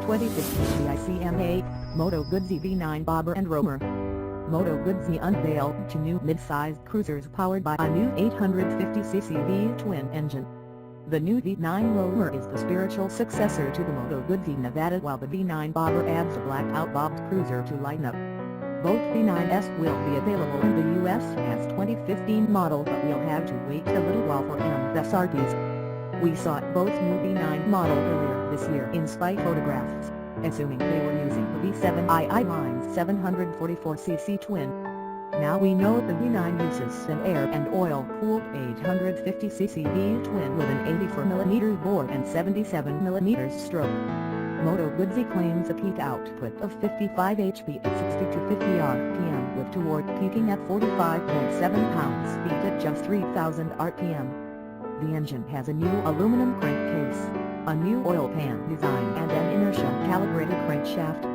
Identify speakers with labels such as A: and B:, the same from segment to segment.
A: 2015 EICMA, Moto Guzzi V9 Bobber and Roamer. Moto Guzzi unveiled two new mid-sized cruisers powered by a new 850cc V-twin engine. The new V9 Roamer is the spiritual successor to the Moto Guzzi Nevada, while the V9 Bobber adds a blacked-out bobbed cruiser to lineup. Both V9s will be available in the US as 2015 models, but we'll have to wait a little while for MSRPs. We saw both new V9 models earlier this year in spy photographs, assuming they were using the V7i line's 744cc twin. Now we know the V9 uses an air and oil-cooled 850cc V-twin with an 84mm bore and 77mm stroke. Moto Guzzi claims a peak output of 55 HP at 60 to 50 rpm, with torque peaking at 45.7 pounds-feet at just 3,000 rpm. The engine has a new aluminum crankcase, a new oil pan design and an inertia-calibrated crankshaft.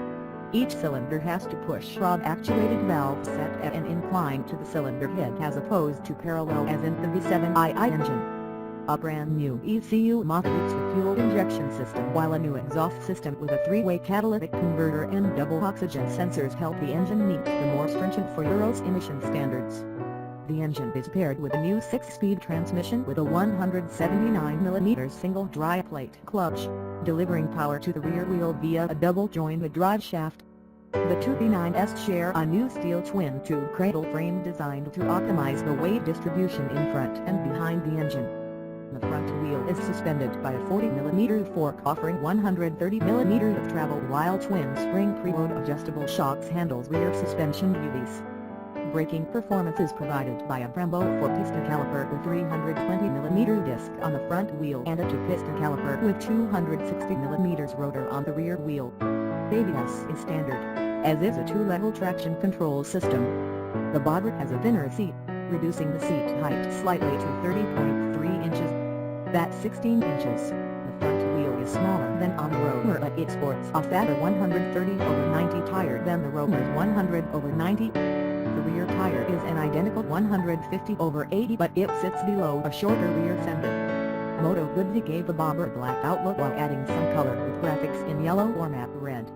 A: Each cylinder has a push-rod-actuated valve set at an incline to the cylinder head as opposed to parallel as in the V7i engine. A brand new EICMA fits the fuel injection system, while a new exhaust system with a three-way catalytic converter and double oxygen sensors help the engine meet the more stringent for Euro's emission standards. The engine is paired with a new 6-speed transmission with a 179mm single dry-plate clutch, delivering power to the rear wheel via a double-jointed drive shaft. The two V9s share a new steel twin-tube cradle frame designed to optimize the weight distribution in front and behind the engine. The front wheel is suspended by a 40mm fork offering 130mm of travel, while twin spring preload adjustable shocks handles rear suspension duties. Braking performance is provided by a Brembo 4-piston caliper with 320mm disc on the front wheel and a 2-piston caliper with 260mm rotor on the rear wheel. ABS is standard, as is a 2-level traction control system. The Bobber has a thinner seat, reducing the seat height slightly to 30.3 inches. That's 16 inches. The front wheel is smaller than on the Roamer, but it sports a fatter 130/90 tire than the Roamer's 100/90. The rear tire is an identical 150/80, but it sits below a shorter rear fender. Moto Guzzi gave the Bobber a black outlook while adding some color with graphics in yellow or matte red.